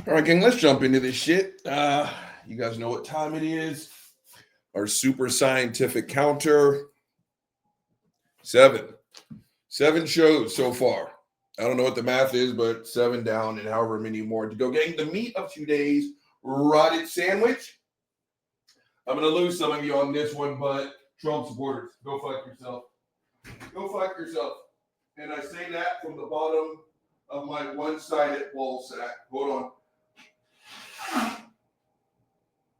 All right, gang, let's jump into this shit. You guys know what time it is. Our super scientific counter. Seven shows so far. I don't know what the math is, but 7 down and however many more to go. Gang, the meat of today's rotted sandwich. I'm going to lose some of you on this one, but Trump supporters, go fuck yourself. Go fuck yourself. And I say that from the bottom of my one-sided ball sack. Hold on.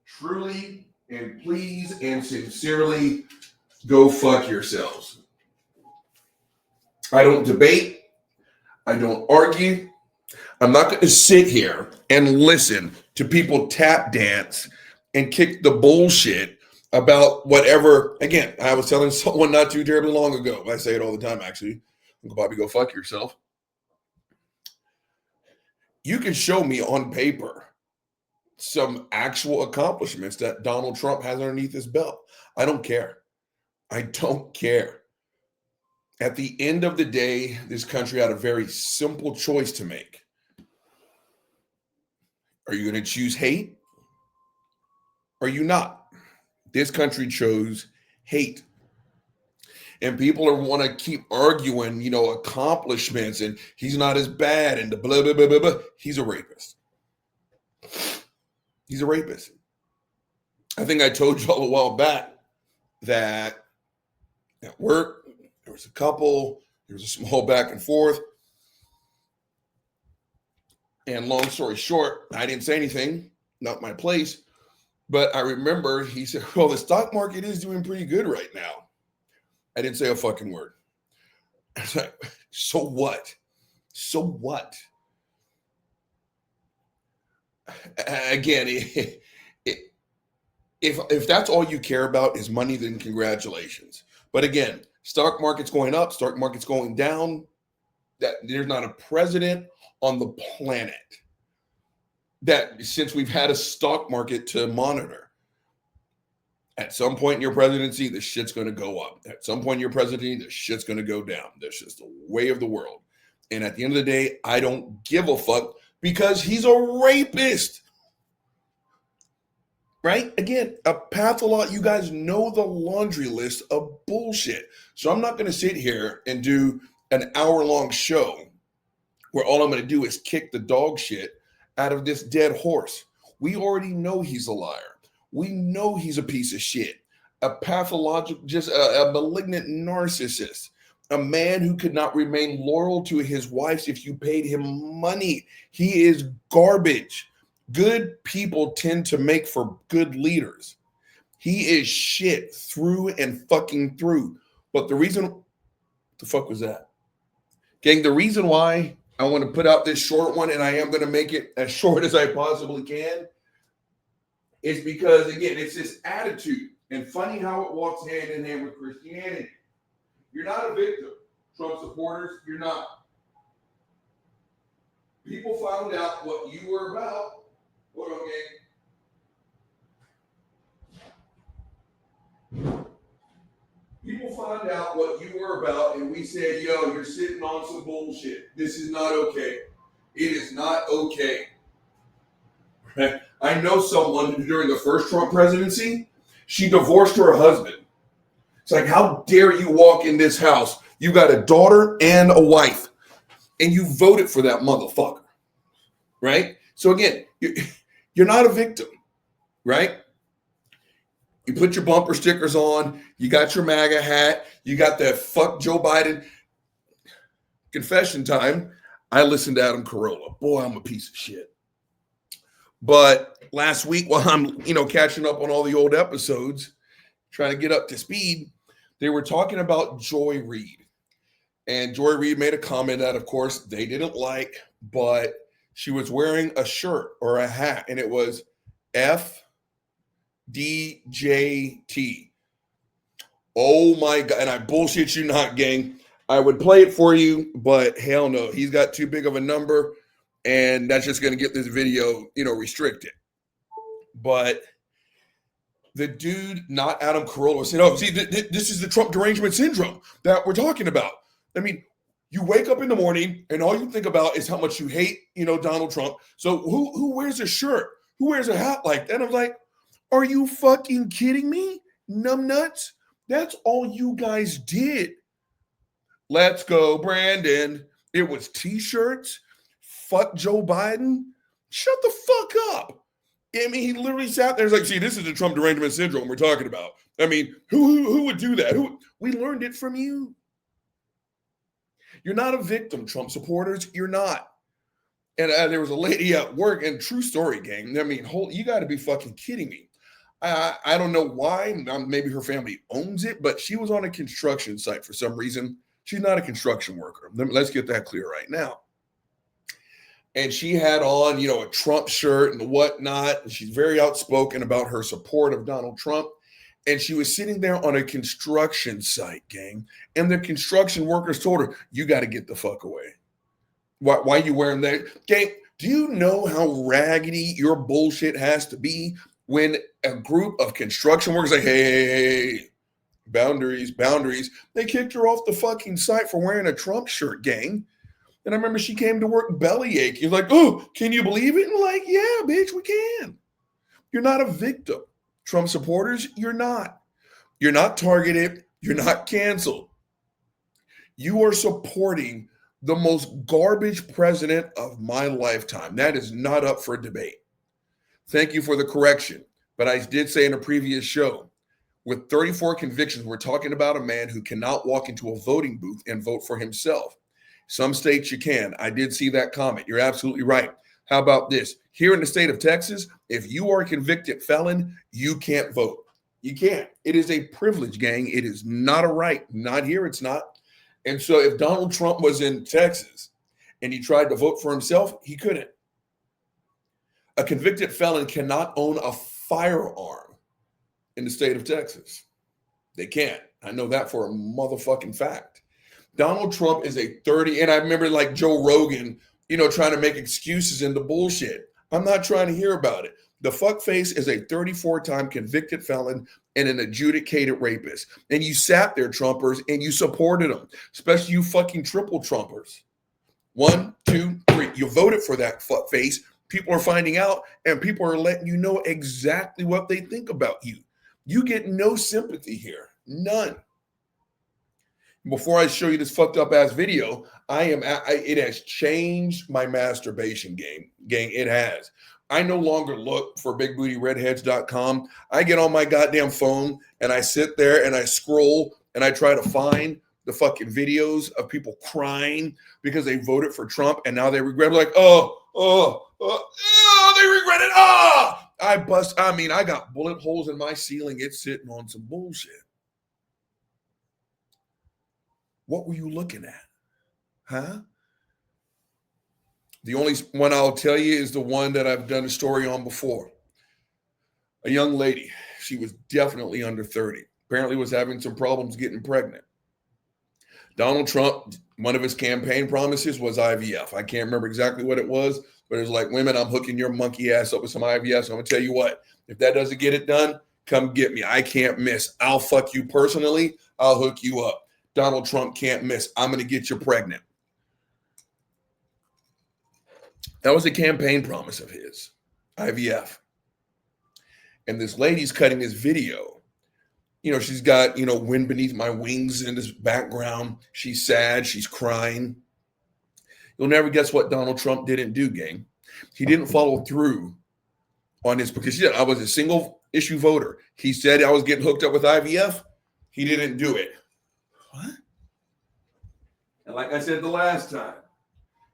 Truly and please and sincerely go fuck yourselves. I don't debate. I don't argue. I'm not going to sit here and listen to people tap dance and kick the bullshit about whatever. Again, I was telling someone not too terribly long ago. I say it all the time, actually. Uncle Bobby, go fuck yourself. You can show me on paper some actual accomplishments that Donald Trump has underneath his belt. I don't care. I don't care. At the end of the day, this country had a very simple choice to make. Are you going to choose hate? Or are you not? This country chose hate. And people want to keep arguing, accomplishments and he's not as bad and the blah, blah, blah, blah, blah. He's a rapist. He's a rapist. I think I told you all a while back that at work, there was a couple, there was a small back and forth. And long story short, I didn't say anything, not my place. But I remember he said, well, the stock market is doing pretty good right now. I didn't say a fucking word. I was like, so what? So what? Again, if that's all you care about is money, then congratulations. But again, stock market's going up, stock market's going down. That there's not a president on the planet that since we've had a stock market to monitor. At some point in your presidency, the shit's going to go up. At some point in your presidency, the shit's going to go down. That's just the way of the world. And at the end of the day, I don't give a fuck because he's a rapist. Right? Again, a pathologist. You guys know the laundry list of bullshit. So I'm not going to sit here and do an hour-long show where all I'm going to do is kick the dog shit out of this dead horse. We already know he's a liar. We know he's a piece of shit, a pathological, just a malignant narcissist, a man who could not remain loyal to his wife if you paid him money. He is garbage. Good people tend to make for good leaders. He is shit through and fucking through. But the reason, the fuck was that? Gang, the reason why I want to put out this short one, and I am going to make it as short as I possibly can, is because, again, it's this attitude. And funny how it walks hand in hand with Christianity. You're not a victim, Trump supporters. You're not. People found out what you were about. Hold on, gang. People found out what you were about, and we said, yo, you're sitting on some bullshit. This is not okay. It is not okay. I know someone who during the first Trump presidency, she divorced her husband. It's like, how dare you walk in this house? You got a daughter and a wife, and you voted for that motherfucker, right? So again, you're not a victim, right? You put your bumper stickers on, you got your MAGA hat, you got that fuck Joe Biden. Confession time, I listened to Adam Carolla. Boy, I'm a piece of shit. But last week, while I'm, catching up on all the old episodes, trying to get up to speed, they were talking about Joy Reid. And Joy Reid made a comment that, of course, they didn't like, but she was wearing a shirt or a hat, and it was FDJT. Oh, my God. And I bullshit you not, gang. I would play it for you, but hell no. He's got too big of a number. And that's just going to get this video, restricted. But the dude, not Adam Carolla, said, oh, see, this is the Trump derangement syndrome that we're talking about. I mean, You wake up in the morning and all you think about is how much you hate, Donald Trump. So who wears a shirt? Who wears a hat like that? I'm like, are you fucking kidding me? Numbnuts? That's all you guys did. Let's go, Brandon. It was t-shirts. Fuck Joe Biden. Shut the fuck up. I mean, he literally sat there and was like, see, this is the Trump derangement syndrome we're talking about. I mean, who would do that? We learned it from you. You're not a victim, Trump supporters. You're not. And there was a lady at work, and true story, gang. I mean, you got to be fucking kidding me. I don't know why. Maybe her family owns it, but she was on a construction site for some reason. She's not a construction worker. Let's get that clear right now. And she had on, a Trump shirt and whatnot. And she's very outspoken about her support of Donald Trump. And she was sitting there on a construction site, gang. And the construction workers told her, you got to get the fuck away. Why are you wearing that? Gang, do you know how raggedy your bullshit has to be when a group of construction workers say, hey, boundaries. They kicked her off the fucking site for wearing a Trump shirt, gang. And I remember she came to work bellyache. You're like, oh, can you believe it? And like, yeah, bitch, we can. You're not a victim. Trump supporters, you're not. You're not targeted. You're not canceled. You are supporting the most garbage president of my lifetime. That is not up for debate. Thank you for the correction. But I did say in a previous show, with 34 convictions, we're talking about a man who cannot walk into a voting booth and vote for himself. Some states you can. I did see that comment. You're absolutely right. How about this? Here in the state of Texas, if you are a convicted felon, you can't vote. You can't. It is a privilege, gang. It is not a right. Not here, it's not. And so if Donald Trump was in Texas and he tried to vote for himself, he couldn't. A convicted felon cannot own a firearm in the state of Texas. They can't. I know that for a motherfucking fact. Donald Trump is a 30, and I remember like Joe Rogan, trying to make excuses into bullshit. I'm not trying to hear about it. The fuckface is a 34-time convicted felon and an adjudicated rapist. And you sat there, Trumpers, and you supported him, especially you fucking triple Trumpers. 1, 2, 3. You voted for that fuckface. People are finding out, and people are letting you know exactly what they think about you. You get no sympathy here. None. Before I show you this fucked up ass video, it has changed my masturbation game. Gang, it has. I no longer look for bigbootyredheads.com. I get on my goddamn phone and I sit there and I scroll and I try to find the fucking videos of people crying because they voted for Trump and now they regret it. Like, oh, they regret it. I got bullet holes in my ceiling. It's sitting on some bullshit. What were you looking at? Huh? The only one I'll tell you is the one that I've done a story on before. A young lady, she was definitely under 30, apparently was having some problems getting pregnant. Donald Trump, one of his campaign promises was IVF. I can't remember exactly what it was, but it was like, women, I'm hooking your monkey ass up with some IVF. So I'm going to tell you what, if that doesn't get it done, come get me. I can't miss. I'll fuck you personally. I'll hook you up. Donald Trump can't miss. I'm going to get you pregnant. That was a campaign promise of his, IVF. And this lady's cutting this video. She's got, wind beneath my wings in this background. She's sad. She's crying. You'll never guess what Donald Trump didn't do, gang. He didn't follow through on this because I was a single issue voter. He said I was getting hooked up with IVF. He didn't do it. What? And like I said the last time,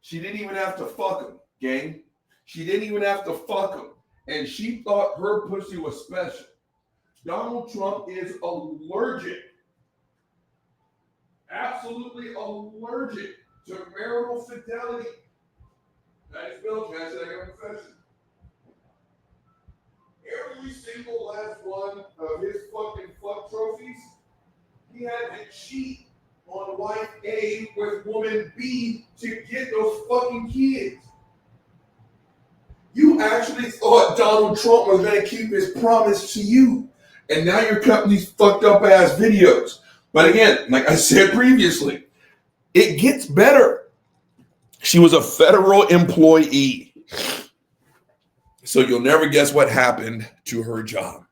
she didn't even have to fuck him, gang. She didn't even have to fuck him. And she thought her pussy was special. Donald Trump is allergic, absolutely allergic to marital fidelity. That is Bill Cassidy, I got a confession. Every single last one of his fucking fuck trophies, he had to cheat on wife A with woman B to get those fucking kids. You actually thought Donald Trump was going to keep his promise to you. And now you're cutting these fucked up ass videos. But again, like I said previously, It gets better. She was a federal employee. So you'll never guess what happened to her job.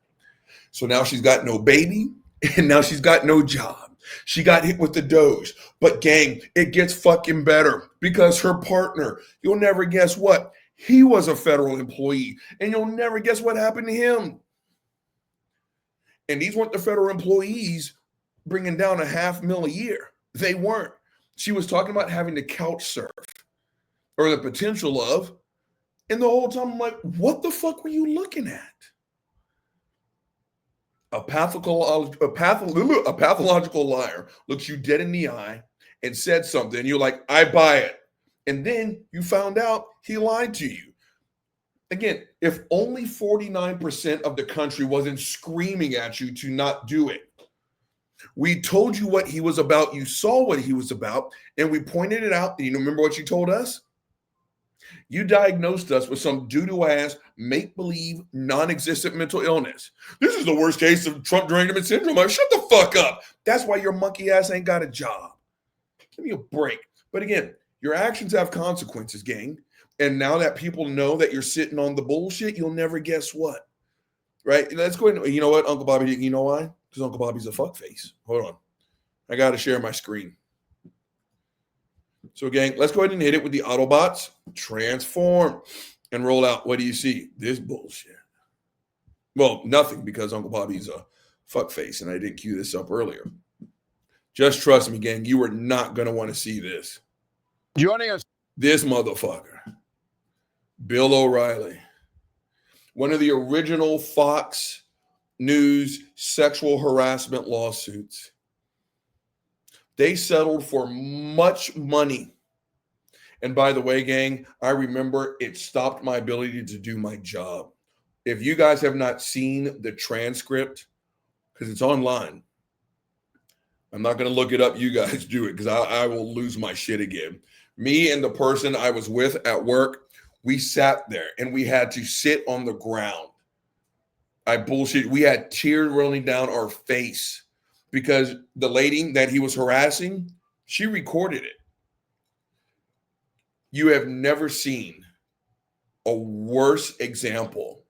So now she's got no baby, and now she's got no job. She got hit with the Doge. But gang, it gets fucking better because her partner, you'll never guess what? He was a federal employee, and you'll never guess what happened to him. And these weren't the federal employees bringing down $500,000 a year. They weren't. She was talking about having to couch surf or the potential of. And the whole time I'm like, what the fuck were you looking at? A pathological liar looks you dead in the eye and said something. You're like, I buy it. And then you found out he lied to you. Again, if only 49% of the country wasn't screaming at you to not do it. We told you what he was about. You saw what he was about, and we pointed it out. And you remember what you told us? You diagnosed us with some doo-doo ass, make-believe, non-existent mental illness. This is the worst case of Trump derangement syndrome. Shut the fuck up. That's why your monkey ass ain't got a job. Give me a break. But again, your actions have consequences, gang. And now that people know that you're sitting on the bullshit, you'll never guess what. Right? Let's go ahead and, you know what, Uncle Bobby, you know why? Because Uncle Bobby's a fuckface. Hold on. I got to share my screen. So, gang, let's go ahead and hit it with the Autobots. Transform and roll out. What do you see? This bullshit. Well, nothing, because Uncle Bobby's a fuckface, and I didn't cue this up earlier. Just trust me, gang. You are not going to want to see this. Joining us. This motherfucker. Bill O'Reilly. One of the original Fox News sexual harassment lawsuits. They settled for much money. And by the way, gang, I remember it stopped my ability to do my job. If you guys have not seen the transcript, because it's online, I'm not going to look it up. You guys do it, because I will lose my shit again. Me and the person I was with at work, we sat there and we had to sit on the ground. I bullshit. We had tears rolling down our face because the lady that he was harassing, she recorded it. You have never seen a worse example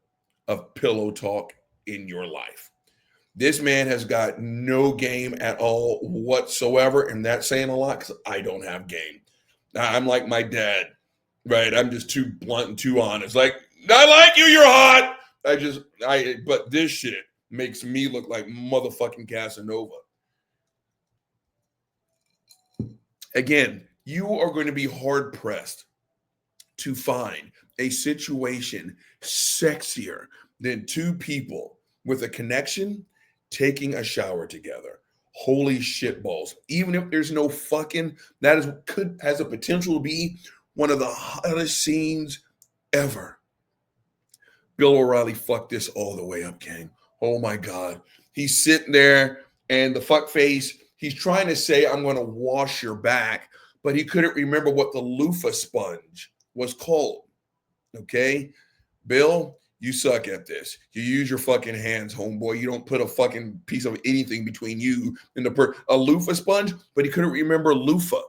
of pillow talk in your life. This man has got no game at all whatsoever, and that's saying a lot because I don't have game. I'm like my dad, right? I'm just too blunt and too honest. Like, I like you, you're hot. But this shit makes me look like motherfucking Casanova. Again, you are going to be hard pressed to find a situation sexier than two people with a connection taking a shower together. Holy shit balls. Even if there's no fucking, has a potential to be one of the hottest scenes ever. Bill O'Reilly fucked this all the way up, gang. Oh my God. He's sitting there and the fuckface, he's trying to say, I'm going to wash your back, but he couldn't remember what the loofah sponge was called. Okay? Bill, you suck at this. You use your fucking hands, homeboy. You don't put a fucking piece of anything between you and a loofah sponge, but he couldn't remember loofah.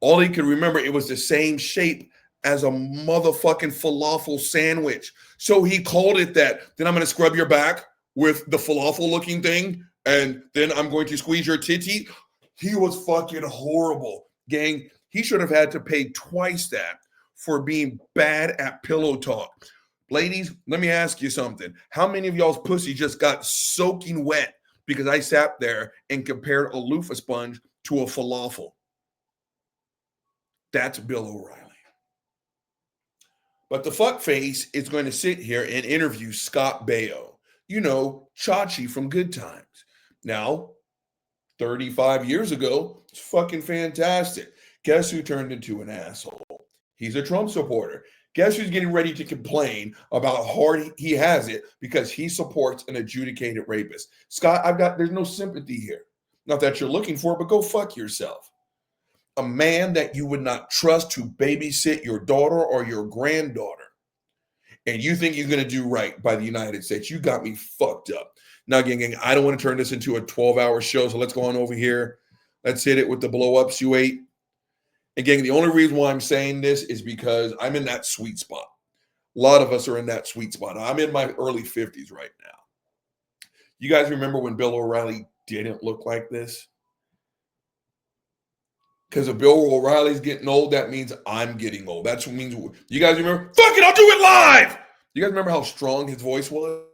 All he could remember, it was the same shape as a motherfucking falafel sandwich. So he called it that. Then I'm going to scrub your back with the falafel looking thing, and then I'm going to squeeze your titty. He was fucking horrible. Gang, he should have had to pay twice that for being bad at pillow talk. Ladies, let me ask you something. How many of y'all's pussy just got soaking wet because I sat there and compared a loofah sponge to a falafel? That's Bill O'Reilly. But the fuckface is going to sit here and interview Scott Baio. You know, Chachi from Good Times. Now, 35 years ago, it's fucking fantastic. Guess who turned into an asshole? He's a Trump supporter. Guess who's getting ready to complain about how hard he has it because he supports an adjudicated rapist? Scott, there's no sympathy here. Not that you're looking for it, but go fuck yourself. A man that you would not trust to babysit your daughter or your granddaughter, and you think he's going to do right by the United States. You got me fucked up. Now, gang, I don't want to turn this into a 12-hour show, so let's go on over here. Let's hit it with the blow ups you ate. Again, the only reason why I'm saying this is because I'm in that sweet spot. A lot of us are in that sweet spot. I'm in my early 50s right now. You guys remember when Bill O'Reilly didn't look like this? Because if Bill O'Reilly's getting old, that means I'm getting old. That's what means. You guys remember? Fuck it, I'll do it live. You guys remember how strong his voice was?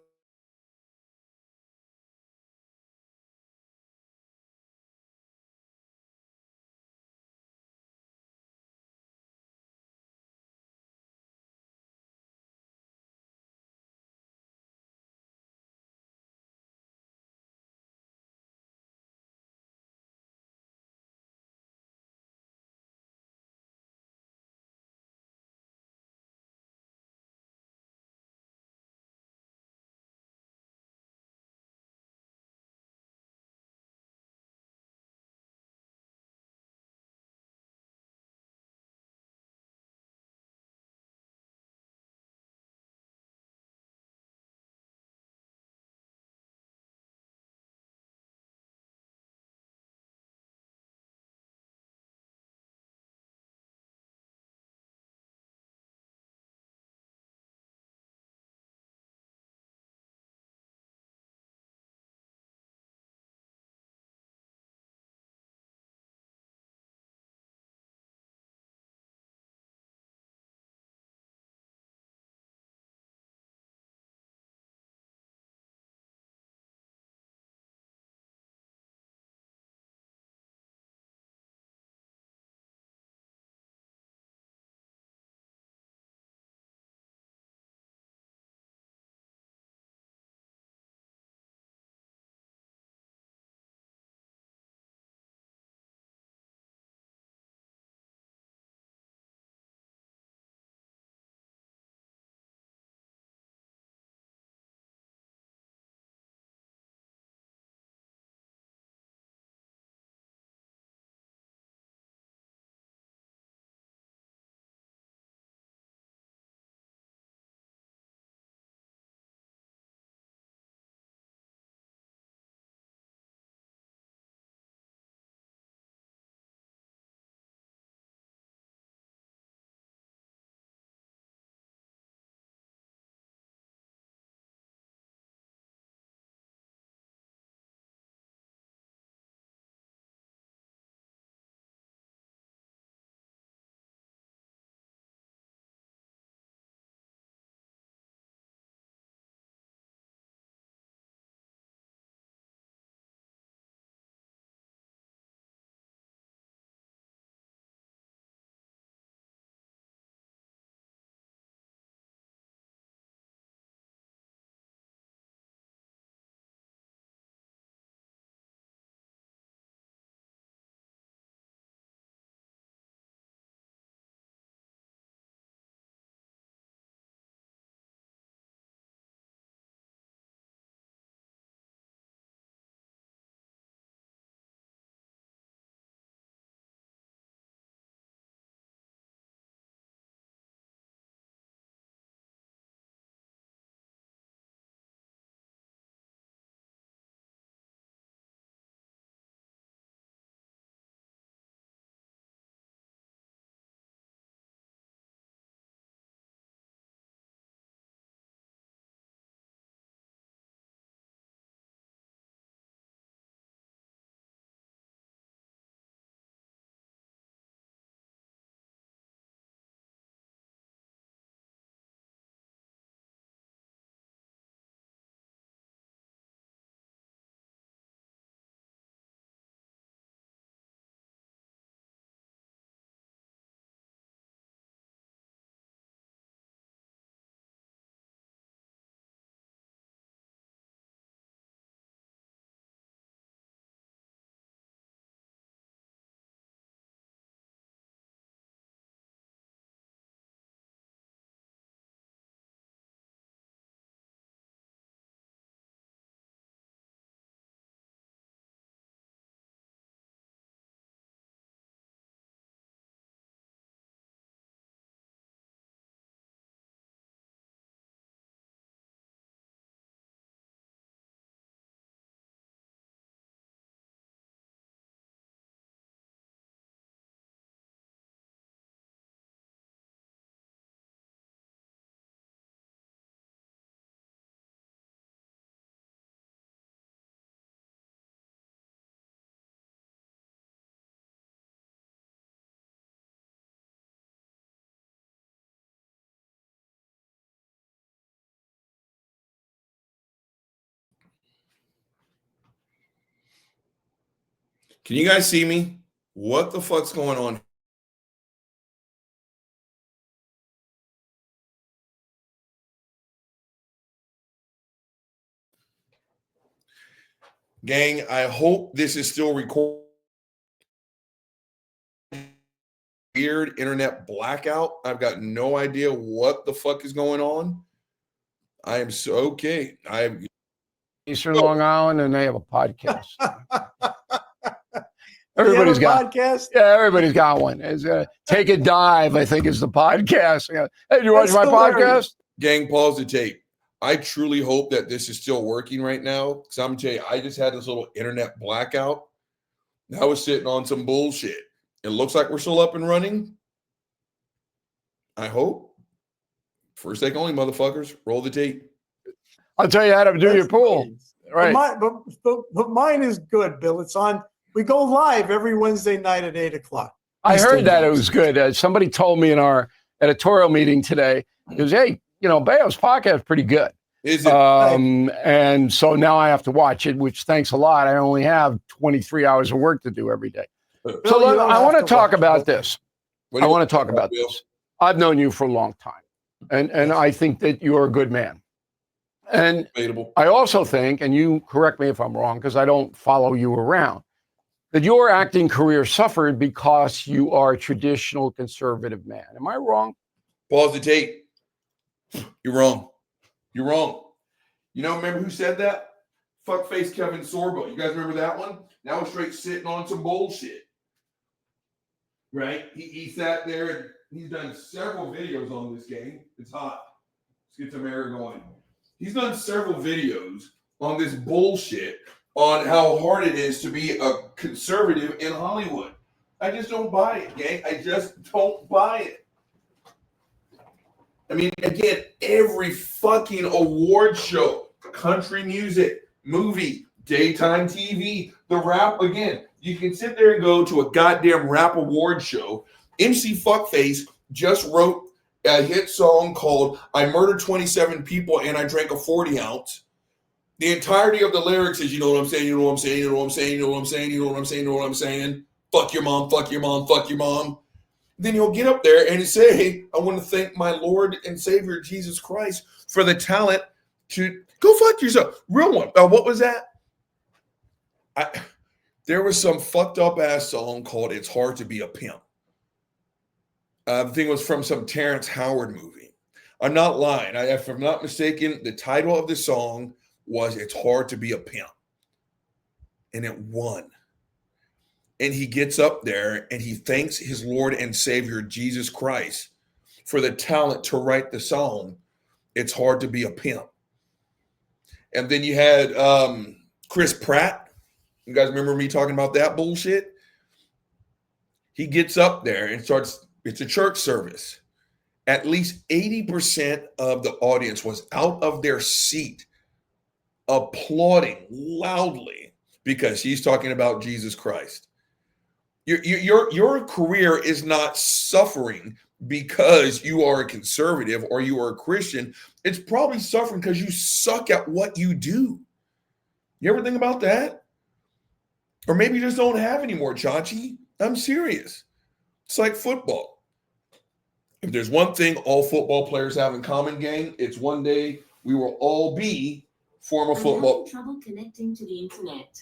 Can you guys see me? What the fuck's going on? Gang, I hope this is still recording. Weird internet blackout. I've got no idea what the fuck is going on. I am so okay. I'm Eastern Long Island, and they have a podcast. Everybody's got podcast. Yeah, everybody's got one. It's Take a Dive, I think, is the podcast. Hey, did you watch my podcast? Gang, pause the tape. I truly hope that this is still working right now. Because I'm going to tell you, I just had this little internet blackout. I was sitting on some bullshit. It looks like we're still up and running. I hope. First take only, motherfuckers. Roll the tape. I'll tell you how to do your pool. Right. But mine is good, Bill. It's on. We go live every Wednesday night at 8:00. I heard that it was good. Somebody told me in our editorial meeting today, he goes, hey, Bayo's podcast is pretty good. Is it? And so now I have to watch it, which thanks a lot. I only have 23 hours of work to do every day. Bill, So I want to talk about this. What I do you want to talk about Bill? this. I've known you for a long time, and I think that you're a good man. And Debatable. I also think, and you correct me if I'm wrong, because I don't follow you around, that your acting career suffered because you are a traditional conservative man. Am I wrong? Pause the tape. You're wrong. You're wrong. Remember who said that? Fuckface Kevin Sorbo. You guys remember that one? That was straight sitting on some bullshit. Right? He sat there and he's done several videos on this game. It's hot. Let's get some air going. He's done several videos on this bullshit on how hard it is to be a conservative in Hollywood. I just don't buy it, gang. I just don't buy it. I mean, again, every fucking award show, country music, movie, daytime TV, the rap, again, you can sit there and go to a goddamn rap award show. MC Fuckface just wrote a hit song called I Murdered 27 People and I Drank a 40 ounce. The entirety of the lyrics is, you know what I'm saying, you know what I'm saying, you know what I'm saying, you know what I'm saying, you know what I'm saying, you know what I'm saying. Fuck your mom, fuck your mom, fuck your mom. Then he'll get up there and say, I want to thank my Lord and Savior Jesus Christ for the talent to go fuck yourself. Real one. What was that? There was some fucked up ass song called It's Hard to Be a Pimp. The thing was from some Terrence Howard movie. I'm not lying. If I'm not mistaken, the title of the song was It's Hard to Be a Pimp. And it won. And he gets up there and he thanks his Lord and Savior, Jesus Christ, for the talent to write the song, It's Hard to Be a Pimp. And then you had Chris Pratt. You guys remember me talking about that bullshit? He gets up there and starts, it's a church service. At least 80% of the audience was out of their seat applauding loudly because he's talking about Jesus Christ. Your career is not suffering because you are a conservative or you are a Christian. It's probably suffering because you suck at what you do. You ever think about that? Or maybe you just don't have any more, Chachi. I'm serious. It's like football. If there's one thing all football players have in common, gang, it's one day we will all be former football. Trouble connecting to the internet.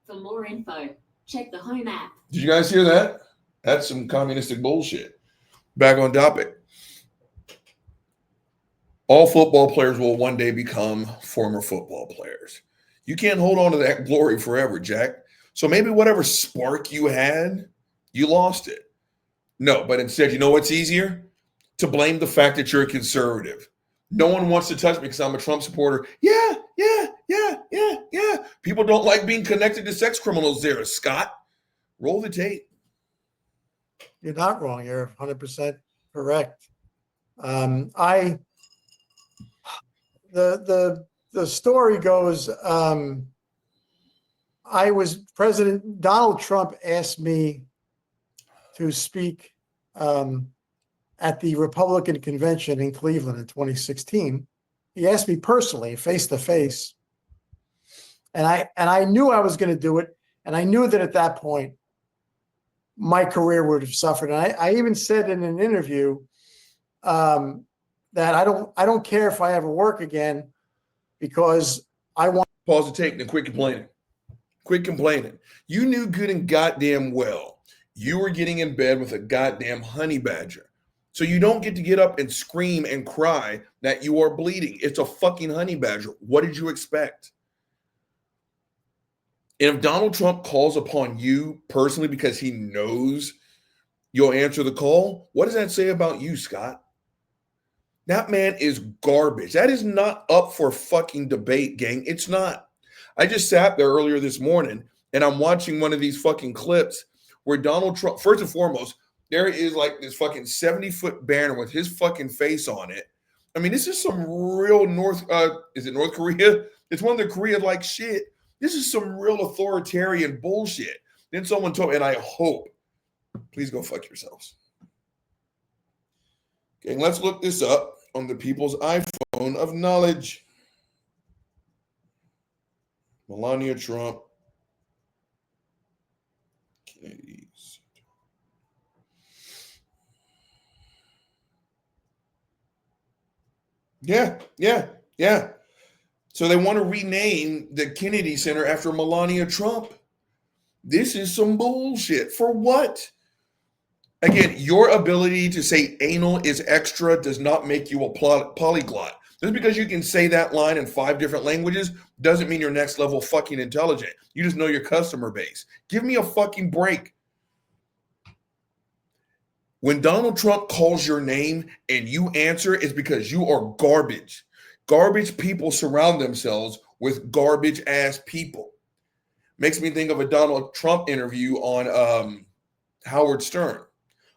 For more info, check the home app. Did you guys hear that? That's some communistic bullshit. Back on topic. All football players will one day become former football players. You can't hold on to that glory forever, Jack. So maybe whatever spark you had, you lost it. No, but instead, you know what's easier? To blame the fact that you're a conservative. No one wants to touch me because I'm a Trump supporter. Yeah. People don't like being connected to sex criminals there, Scott. Roll the tape. You're not wrong. You're 100% correct. The story goes, Donald Trump asked me to speak at the Republican convention in Cleveland in 2016. He asked me personally, face to face, and I knew I was going to do it. And I knew that at that point, my career would have suffered. And I even said in an interview that I don't care if I ever work again because I want. Pause the tape and quit complaining. Quit complaining. You knew good and goddamn well you were getting in bed with a goddamn honey badger. So you don't get to get up and scream and cry that you are bleeding. It's a fucking honey badger. What did you expect? And if Donald Trump calls upon you personally because he knows you'll answer the call, what does that say about you, Scott? That man is garbage. That is not up for fucking debate, gang. It's not. I just sat there earlier this morning and I'm watching one of these fucking clips where Donald Trump, first and foremost, there is like this fucking 70-foot banner with his fucking face on it. I mean, this is some real is it North Korea? It's one of the Korea-like shit. This is some real authoritarian bullshit. Then someone told me, and I hope, please go fuck yourselves. Okay, let's look this up on the people's iPhone of knowledge. Melania Trump. Kennedy's. Yeah. So they want to rename the Kennedy Center after Melania Trump. This is some bullshit. For what? Again, your ability to say anal is extra does not make you a polyglot. Just because you can say that line in 5 different languages doesn't mean you're next level fucking intelligent. You just know your customer base. Give me a fucking break. When Donald Trump calls your name and you answer, it's because you are garbage. Garbage people surround themselves with garbage ass people. Makes me think of a Donald Trump interview on Howard Stern.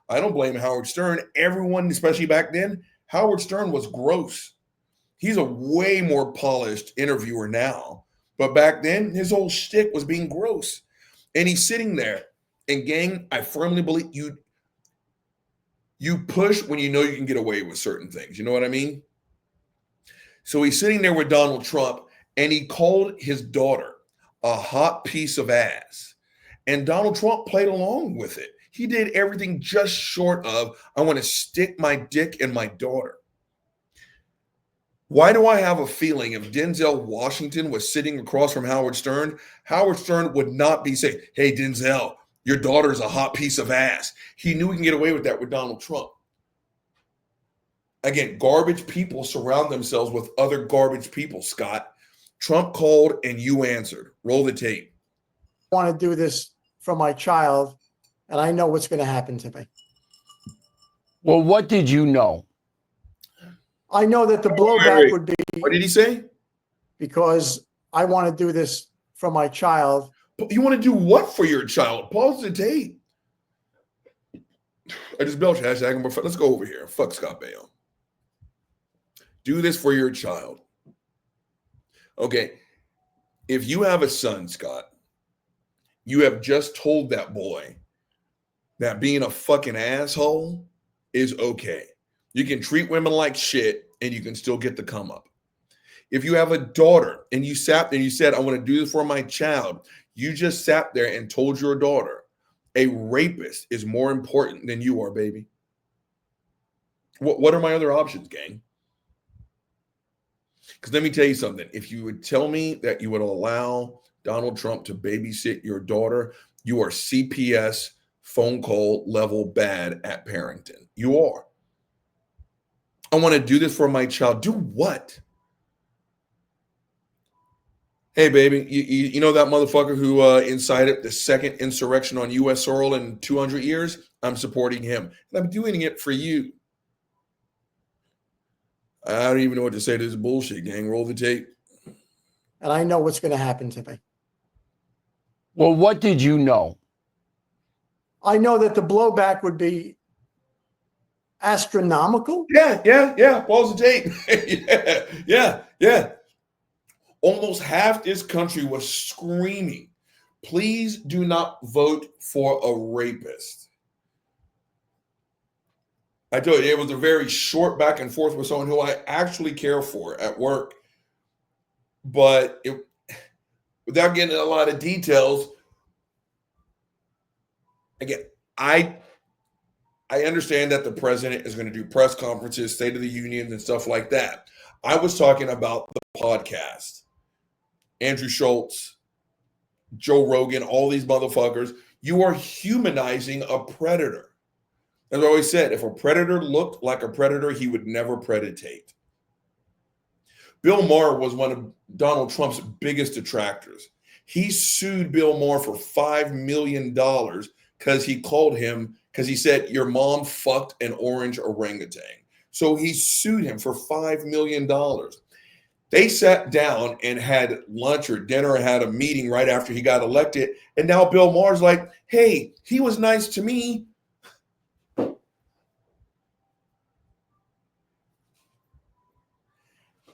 I don't blame Howard Stern. Everyone, especially back then, Howard Stern was gross. He's a way more polished interviewer now. But back then, his whole shtick was being gross. And he's sitting there. And gang, I firmly believe you push when you know you can get away with certain things. You know what I mean? So he's sitting there with Donald Trump, and he called his daughter a hot piece of ass. And Donald Trump played along with it. He did everything just short of, I want to stick my dick in my daughter. Why do I have a feeling if Denzel Washington was sitting across from Howard Stern would not be saying, hey, Denzel, your daughter is a hot piece of ass. He knew he can get away with that with Donald Trump. Again, garbage people surround themselves with other garbage people, Scott. Trump called and you answered. Roll the tape. I want to do this for my child, and I know what's going to happen to me. Well, what did you know? I know that the blowback would be. What did he say? Because I want to do this for my child. You want to do what for your child? Pause the tape. I just belched. Hashtag. Let's go over here. Fuck Scott Baio. Do this for your child. Okay. If you have a son, Scott, you have just told that boy that being a fucking asshole is okay. You can treat women like shit and you can still get the come up. If you have a daughter and you sat there and you said, I want to do this for my child, you just sat there and told your daughter a rapist is more important than you are, baby. What are my other options, gang? Because let me tell you something. If you would tell me that you would allow Donald Trump to babysit your daughter, you are CPS phone call level bad at parenting. You are. I want to do this for my child. Do what? Hey, baby, you know that motherfucker who incited the second insurrection on U.S. soil in 200 years? I'm supporting him. And I'm doing it for you. I don't even know what to say to this bullshit, gang. Roll the tape. And I know what's going to happen to me. Well, what did you know? I know that the blowback would be astronomical. Yeah. Pause the tape. Yeah. Almost half this country was screaming, please do not vote for a rapist. I told you, it was a very short back and forth with someone who I actually care for at work. But without getting into a lot of details, again, I understand that the president is going to do press conferences, State of the Unions, and stuff like that. I was talking about the podcast. Andrew Schultz, Joe Rogan, all these motherfuckers. You are humanizing a predator. As I always said, if a predator looked like a predator, he would never predate. Bill Maher was one of Donald Trump's biggest detractors. He sued Bill Maher for $5 million because he said, your mom fucked an orange orangutan. So he sued him for $5 million. They sat down and had lunch or dinner and had a meeting right after he got elected. And now Bill Maher's like, hey, he was nice to me.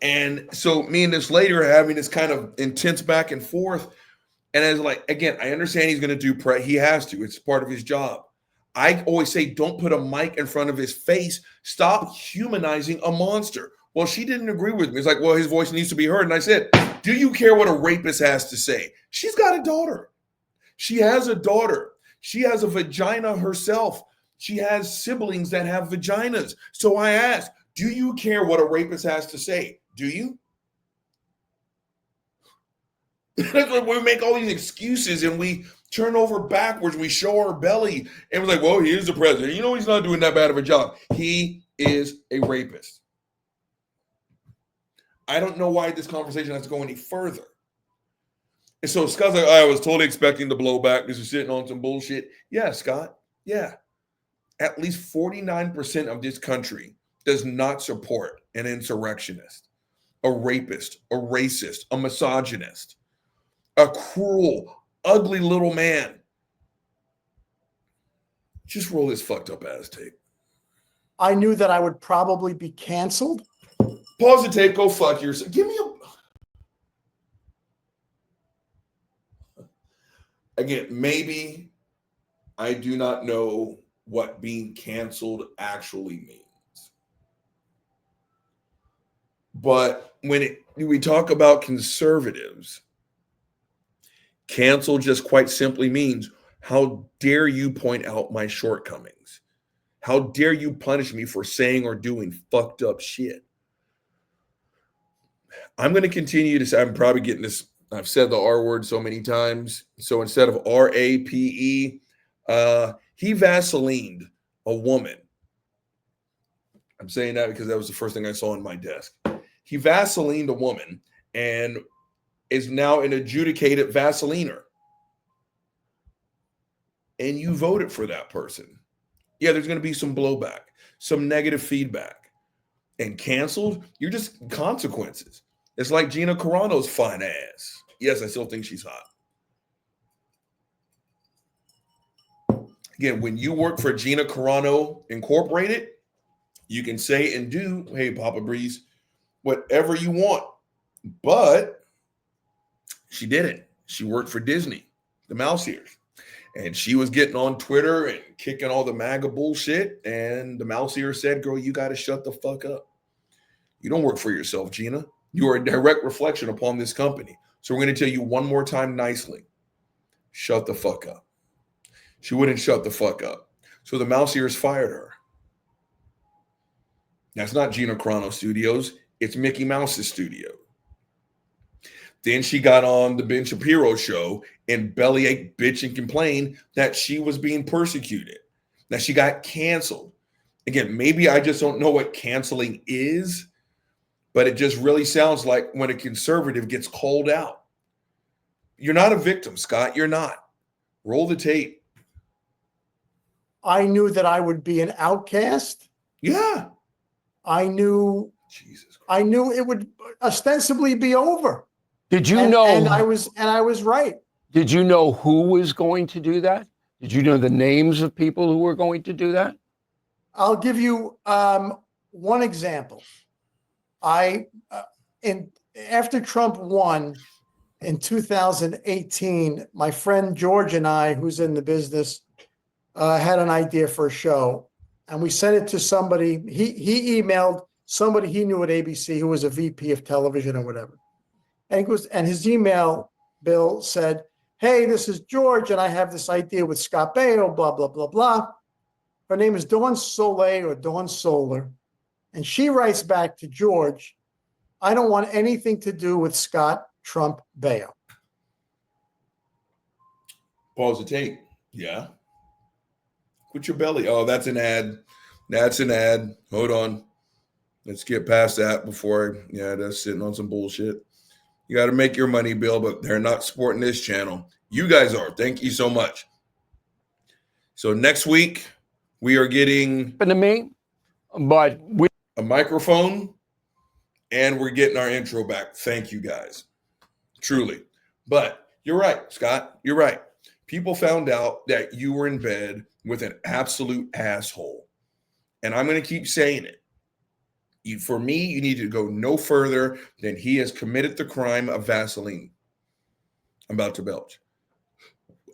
And so me and this lady are having this kind of intense back and forth. And I was like, again, I understand he's going to do he has to. It's part of his job. I always say, don't put a mic in front of his face. Stop humanizing a monster. Well, she didn't agree with me. It's like, well, his voice needs to be heard. And I said, do you care what a rapist has to say? She's got a daughter. She has a daughter. She has a vagina herself. She has siblings that have vaginas. So I asked, do you care what a rapist has to say? Do you? That's when we make all these excuses and we turn over backwards. We show our belly and we're like, well, he is the president. You know, he's not doing that bad of a job. He is a rapist. I don't know why this conversation has to go any further. And so Scott's like, I was totally expecting the blowback because you're sitting on some bullshit. Yeah, Scott. Yeah. At least 49% of this country does not support an insurrectionist, a rapist, a racist, a misogynist, a cruel, ugly little man. Just roll this fucked up ass tape. I knew that I would probably be canceled. Pause the tape, go fuck yourself. Give me a... Again, maybe I do not know what being canceled actually means. But when we talk about conservatives, cancel just quite simply means, how dare you point out my shortcomings? How dare you punish me for saying or doing fucked up shit? I'm going to continue to say, I'm probably getting this, I've said the R word so many times. So instead of R-A-P-E, he Vaselined a woman. I'm saying that because that was the first thing I saw on my desk. He Vaselined a woman and is now an adjudicated Vaseliner. And you voted for that person. Yeah, there's going to be some blowback, some negative feedback. And canceled, you're just consequences. It's like Gina Carano's fine ass. Yes, I still think she's hot. Again, when you work for Gina Carano Incorporated, you can say and do, hey, Papa Breeze, whatever you want. But she didn't. She worked for Disney, the Mouse Ears. And she was getting on Twitter and kicking all the MAGA bullshit. And the Mouse Ears said, girl, you got to shut the fuck up. You don't work for yourself, Gina. You are a direct reflection upon this company. So we're going to tell you one more time nicely. Shut the fuck up. She wouldn't shut the fuck up. So the Mouse Ears fired her. That's not Gina Carano Studios. It's Mickey Mouse's studio. Then she got on the Ben Shapiro show and bellyache, bitch, and complained that she was being persecuted, that she got canceled. Again, maybe I just don't know what canceling is, but it just really sounds like when a conservative gets called out. You're not a victim, Scott. You're not. Roll the tape. I knew that I would be an outcast. Yeah. I knew it would ostensibly be over. Did you And know? I was right. Did you know who was going to do that? Did you know the names of people who were going to do that? I'll give you one example. After Trump won in 2018, my friend George and I, who's in the business, had an idea for a show, and we sent it to somebody. He emailed somebody he knew at ABC who was a VP of television or whatever. And his email, Bill, said, hey, this is George, and I have this idea with Scott Baio, blah, blah, blah, blah. Her name is Dawn Soleil or Dawn Solar. And she writes back to George, I don't want anything to do with Scott Trump Baio. Pause the tape. Yeah. Quit your belly. Oh, that's an ad. That's an ad. Hold on. Let's get past that before. Yeah, that's sitting on some bullshit. You got to make your money, Bill, but they're not supporting this channel. You guys are. Thank you so much. So next week, we are getting To me, but we a microphone and we're getting our intro back. Thank you guys. Truly. But you're right, Scott. You're right. People found out that you were in bed with an absolute asshole. And I'm going to keep saying it. For me, you need to go no further than he has committed the crime of Vaseline. I'm about to belch.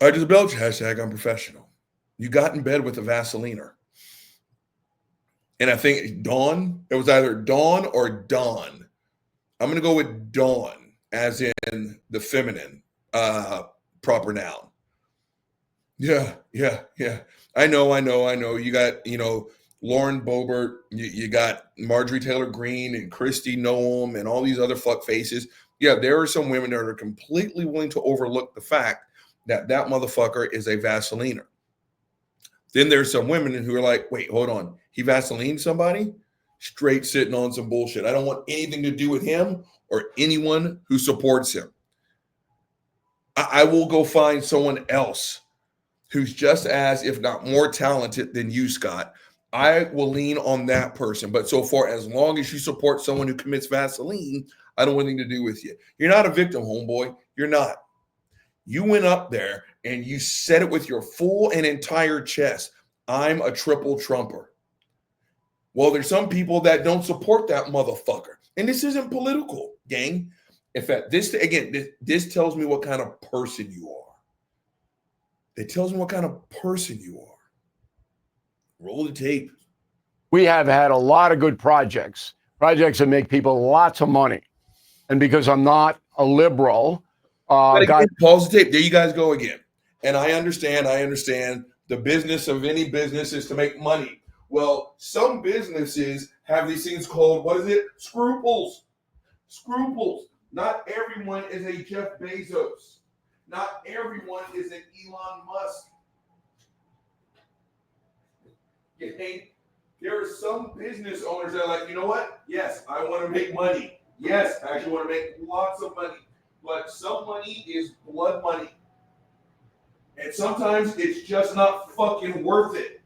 I just belch. Hashtag unprofessional. You got in bed with a Vaseliner. And I think Dawn, it was either Dawn or Dawn. I'm going to go with Dawn as in the feminine proper noun. Yeah. I know. You got, Lauren Boebert, you got Marjorie Taylor Greene and Christy Noem and all these other fuck faces. Yeah, there are some women that are completely willing to overlook the fact that that motherfucker is a Vaseliner. Then there's some women who are like, wait, hold on. He Vaseline somebody? Straight sitting on some bullshit. I don't want anything to do with him or anyone who supports him. I will go find someone else who's just as, if not more talented than you, Scott. I will lean on that person. But so far, as long as you support someone who commits Vaseline, I don't want anything to do with you. You're not a victim, homeboy. You're not. You went up there and you said it with your full and entire chest. I'm a triple Trumper. Well, there's some people that don't support that motherfucker. And this isn't political, gang. In fact, this tells me what kind of person you are. It tells me what kind of person you are. Roll the tape. we have had a lot of good projects that make people lots of money. And because I'm not a liberal, pause the tape. There you guys go again. And I understand the business of any business is to make money. Well, some businesses have these things called, what is it? Scruples. Scruples. Not everyone is a Jeff Bezos. Not everyone is an Elon Musk. There are some business owners that are like, you know what? Yes, I want to make money. Yes, I actually want to make lots of money. But some money is blood money. And sometimes it's just not fucking worth it.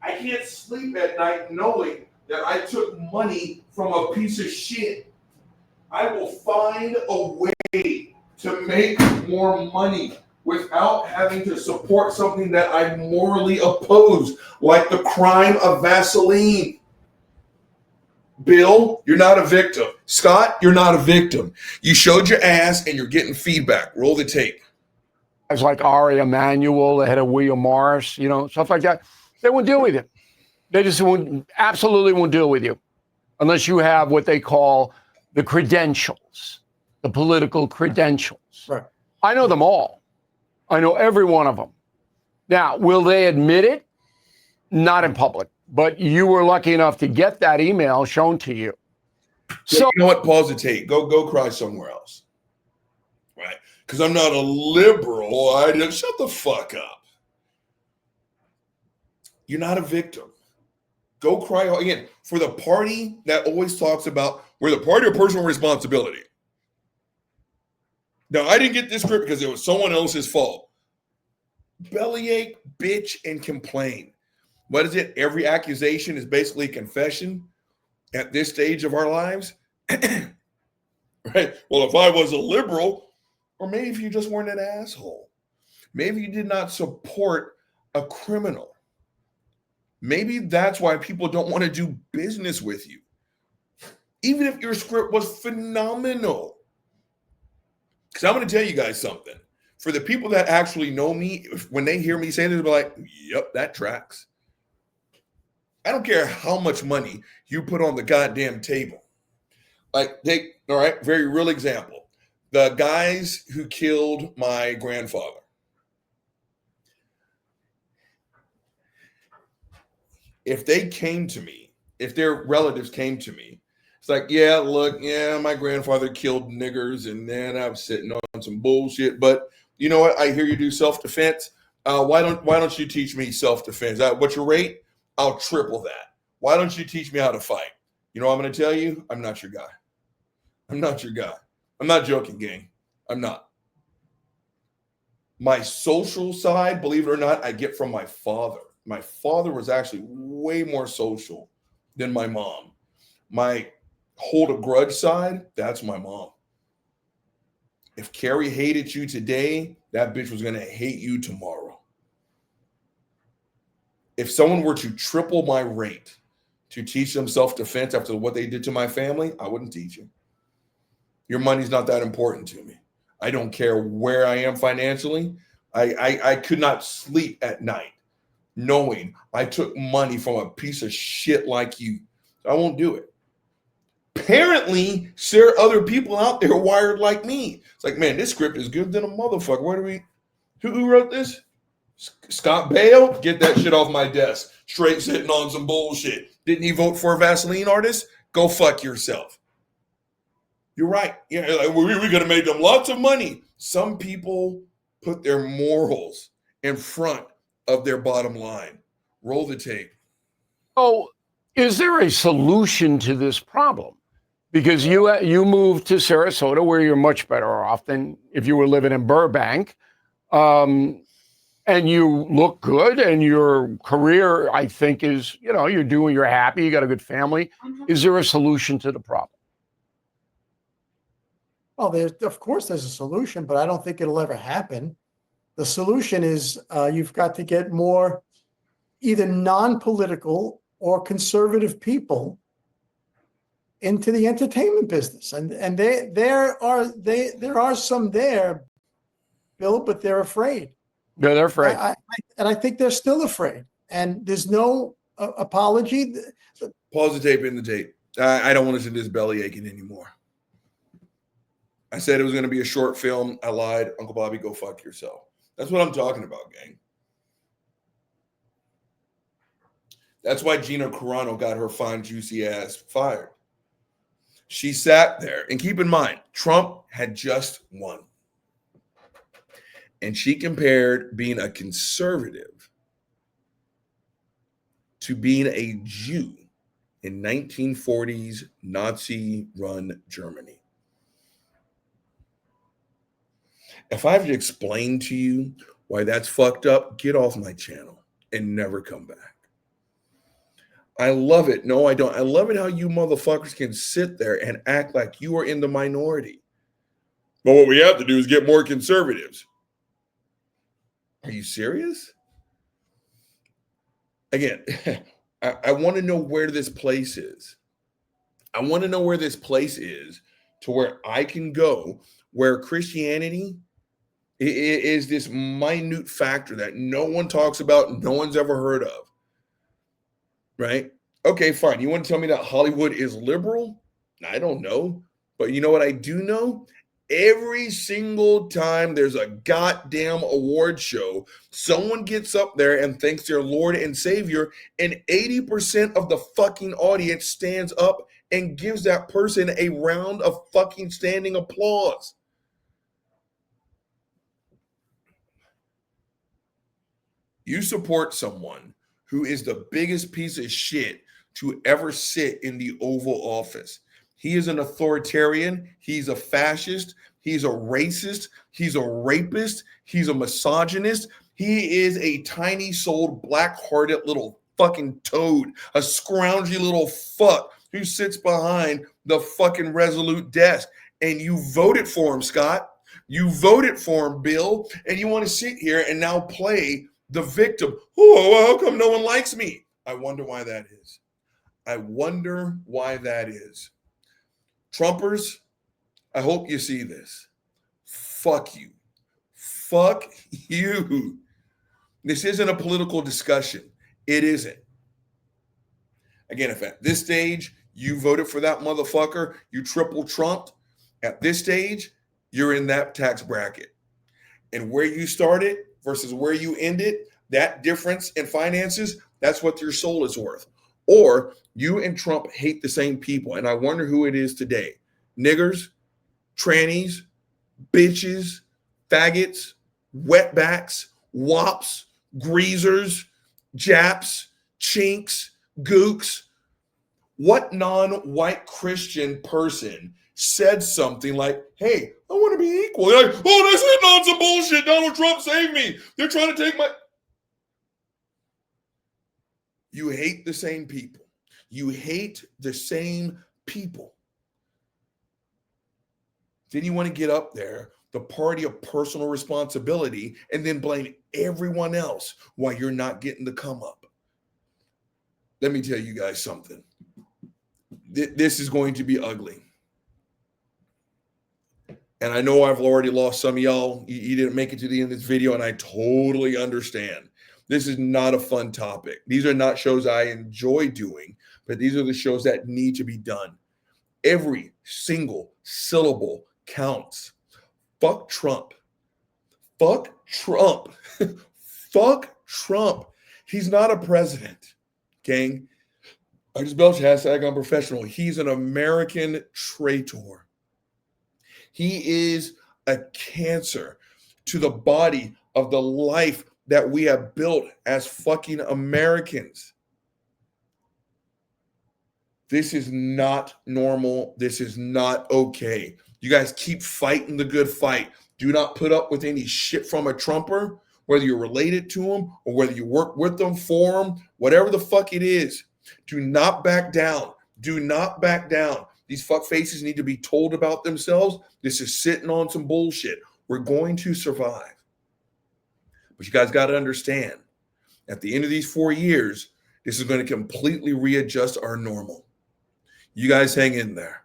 I can't sleep at night knowing that I took money from a piece of shit. I will find a way to make more money without having to support something that I morally oppose, like the crime of Vaseline. Bill, you're not a victim. Scott, you're not a victim. You showed your ass and you're getting feedback. Roll the tape. Guys like Ari Emanuel, the head of William Morris, stuff like that, they won't deal with you. They just absolutely won't deal with you unless you have what they call the credentials, the political credentials. Right. I know them all. I know every one of them. Now, will they admit it? Not in public, but you were lucky enough to get that email shown to you. So you know what? Pause the tape. Go cry somewhere else. Right? Because I'm not a liberal. Shut the fuck up. You're not a victim. Go cry again for the party that always talks about we're the party of personal responsibility. Now, I didn't get this script because it was someone else's fault. Bellyache, bitch, and complain. What is it? Every accusation is basically a confession at this stage of our lives. Right? Well, if I was a liberal, or maybe if you just weren't an asshole, maybe you did not support a criminal. Maybe that's why people don't want to do business with you. Even if your script was phenomenal. Because I'm going to tell you guys something. For the people that actually know me, when they hear me say this, they'll be like, yep, that tracks. I don't care how much money you put on the goddamn table. All right, very real example. The guys who killed my grandfather. If they came to me, if their relatives came to me, it's like, yeah, look, yeah, my grandfather killed niggers, and then I'm sitting on some bullshit. But you know what? I hear you do self-defense. Why don't you teach me self-defense? What's your rate? I'll triple that. Why don't you teach me how to fight? You know what I'm going to tell you? I'm not your guy. I'm not your guy. I'm not joking, gang. I'm not. My social side, believe it or not, I get from my father. My father was actually way more social than my mom. My hold a grudge side, that's my mom. If Carrie hated you today, that bitch was going to hate you tomorrow. If someone were to triple my rate to teach them self-defense after what they did to my family, I wouldn't teach you. Your money's not that important to me. I don't care where I am financially. I could not sleep at night knowing I took money from a piece of shit like you. I won't do it. Apparently, there are other people out there wired like me. It's like, man, this script is good than a motherfucker. Who wrote this? Scott Baio? Get that shit off my desk. Straight sitting on some bullshit. Didn't he vote for a Vaseline artist? Go fuck yourself. You're right. Yeah, like, we're going to make them lots of money. Some people put their morals in front of their bottom line. Roll the tape. So, is there a solution to this problem? Because you moved to Sarasota, where you're much better off than if you were living in Burbank, and you look good, and your career, I think, is, you're happy, you got a good family. Is there a solution to the problem? Well, of course there's a solution, but I don't think it'll ever happen. The solution is you've got to get more either non-political or conservative people into the entertainment business, and there are some there, Bill, but they're afraid. Yeah, they're afraid, and I think they're still afraid. And there's no apology. Pause the tape in the tape. I don't want to see this belly aching anymore. I said it was going to be a short film. I lied. Uncle Bobby, go fuck yourself. That's what I'm talking about, gang. That's why Gina Carano got her fine, juicy ass fired. She sat there, and keep in mind, Trump had just won. And she compared being a conservative to being a Jew in 1940s Nazi-run Germany. If I have to explain to you why that's fucked up, get off my channel and never come back. I love it. No, I don't. I love it how you motherfuckers can sit there and act like you are in the minority. But what we have to do is get more conservatives. Are you serious? Again, I want to know where this place is. I want to know where this place is to where I can go, where Christianity is this minute factor that no one talks about, no one's ever heard of. Right? Okay, fine. You want to tell me that Hollywood is liberal? I don't know. But you know what I do know? Every single time there's a goddamn award show, someone gets up there and thanks their Lord and Savior, and 80% of the fucking audience stands up and gives that person a round of fucking standing applause. You support someone who is the biggest piece of shit to ever sit in the Oval Office. He is an authoritarian. He's a fascist. He's a racist. He's a rapist. He's a misogynist. He is a tiny-souled, black-hearted little fucking toad, a scroungy little fuck who sits behind the fucking Resolute desk. And you voted for him, Scott. You voted for him, Bill. And you want to sit here and now play the victim. Oh, how come no one likes me? I wonder why that is. I wonder why that is. Trumpers, I hope you see this. Fuck you. Fuck you. This isn't a political discussion. It isn't. Again, if at this stage you voted for that motherfucker, you triple trumped, at this stage, you're in that tax bracket. And where you started versus where you ended, that difference in finances, that's what your soul is worth. Or you and Trump hate the same people. And I wonder who it is today. Niggers, trannies, bitches, faggots, wetbacks, wops, greasers, japs, chinks, gooks. What non-white Christian person said something like, hey, I want to be equal? You're like, oh, that's hitting on some bullshit. Donald Trump saved me. They're trying to take my... You hate the same people. You hate the same people. Then you want to get up there, the party of personal responsibility, and then blame everyone else while you're not getting the come up. Let me tell you guys something. This is going to be ugly. And I know I've already lost some of y'all. You didn't make it to the end of this video, and I totally understand. This is not a fun topic. These are not shows I enjoy doing, but these are the shows that need to be done. Every single syllable counts. Fuck Trump. Fuck Trump. Fuck Trump. He's not a president, gang. I just belch hashtag unprofessional. He's an American traitor. He is a cancer to the body of the life that we have built as fucking Americans. This is not normal. This is not okay. You guys keep fighting the good fight. Do not put up with any shit from a Trumper, whether you're related to him or whether you work with them, for him, whatever the fuck it is. Do not back down. Do not back down. These fuck faces need to be told about themselves. This is sitting on some bullshit. We're going to survive. But you guys got to understand, at the end of these 4 years, this is going to completely readjust our normal. You guys hang in there.